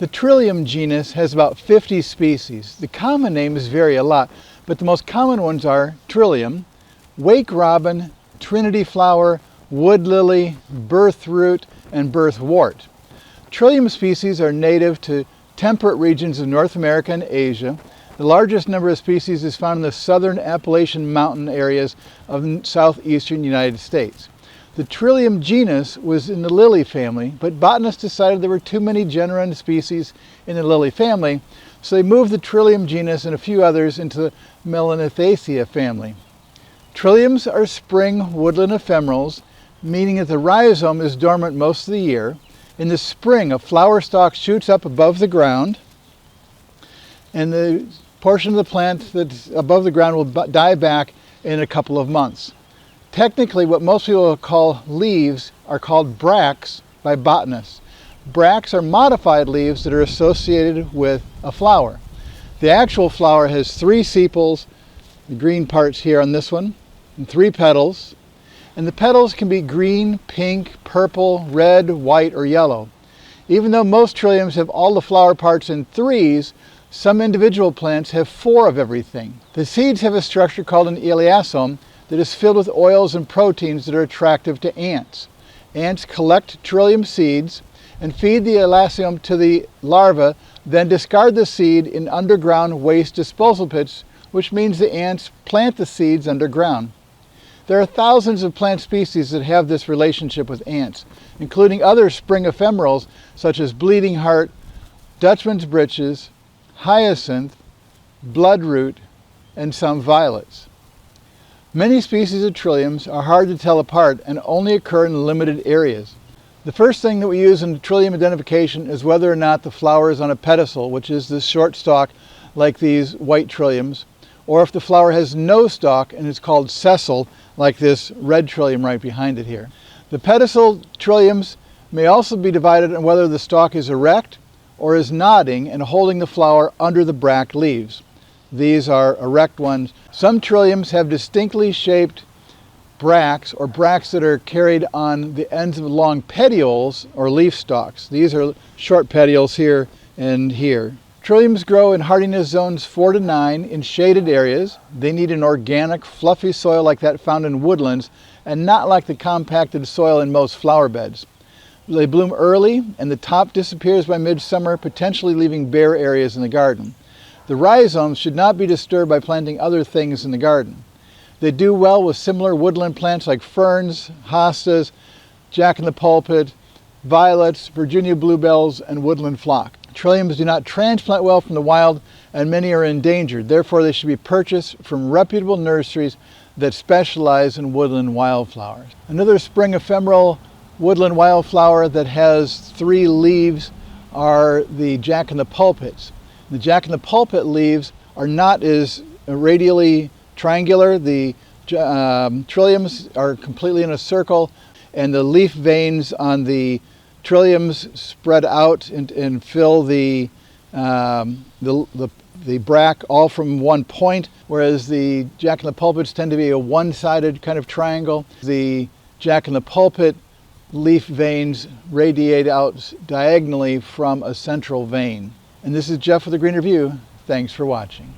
The Trillium genus has about 50 species. The common names vary a lot, but the most common ones are Trillium, wake robin, trinity flower, wood lily, birthroot, and birthwort. Trillium species are native to temperate regions of North America and Asia. The largest number of species is found in the southern Appalachian Mountain areas of the southeastern United States. The Trillium genus was in the lily family, but botanists decided there were too many genera and species in the lily family, so they moved the Trillium genus and a few others into the Melanothacea family. Trilliums are spring woodland ephemerals, meaning that the rhizome is dormant most of the year. In the spring, a flower stalk shoots up above the ground, and the portion of the plant that's above the ground will die back in a couple of months. Technically, what most people call leaves are called bracts by botanists. Bracts are modified leaves that are associated with a flower. The actual flower has 3 sepals, the green parts here on this one, and 3 petals. And the petals can be green, pink, purple, red, white, or yellow. Even though most trilliums have all the flower parts in 3s, some individual plants have 4 of everything. The seeds have a structure called an elastomer that is filled with oils and proteins that are attractive to ants. Ants collect trillium seeds and feed the elastomer to the larvae, then discard the seed in underground waste disposal pits, which means the ants plant the seeds underground. There are thousands of plant species that have this relationship with ants, including other spring ephemerals such as bleeding heart, Dutchman's breeches, hyacinth, bloodroot, and some violets. Many species of trilliums are hard to tell apart and only occur in limited areas. The first thing that we use in trillium identification is whether or not the flower is on a pedicel, which is this short stalk like these white trilliums, or if the flower has no stalk and is called sessile, like this red trillium right behind it here. The pedicel trilliums may also be divided on whether the stalk is erect or is nodding and holding the flower under the bract leaves. These are erect ones. Some trilliums have distinctly shaped bracts, or bracts that are carried on the ends of long petioles or leaf stalks. These are short petioles here and here. Trilliums grow in hardiness zones 4 to 9 in shaded areas. They need an organic, fluffy soil like that found in woodlands, and not like the compacted soil in most flower beds. They bloom early, and the top disappears by midsummer, potentially leaving bare areas in the garden. The rhizomes should not be disturbed by planting other things in the garden. They do well with similar woodland plants like ferns, hostas, jack-in-the-pulpit, violets, Virginia bluebells, and woodland flock. Trilliums do not transplant well from the wild, and many are endangered. Therefore, they should be purchased from reputable nurseries that specialize in woodland wildflowers. Another spring ephemeral woodland wildflower that has 3 leaves are the jack-in-the-pulpits. The jack-in-the-pulpit leaves are not as radially triangular. The trilliums are completely in a circle, and the leaf veins on the trilliums spread out and fill the bract all from one point, whereas the jack-in-the-pulpits tend to be a one-sided kind of triangle. The jack-in-the-pulpit leaf veins radiate out diagonally from a central vein. And this is Jeff with the Green Review. Thanks for watching.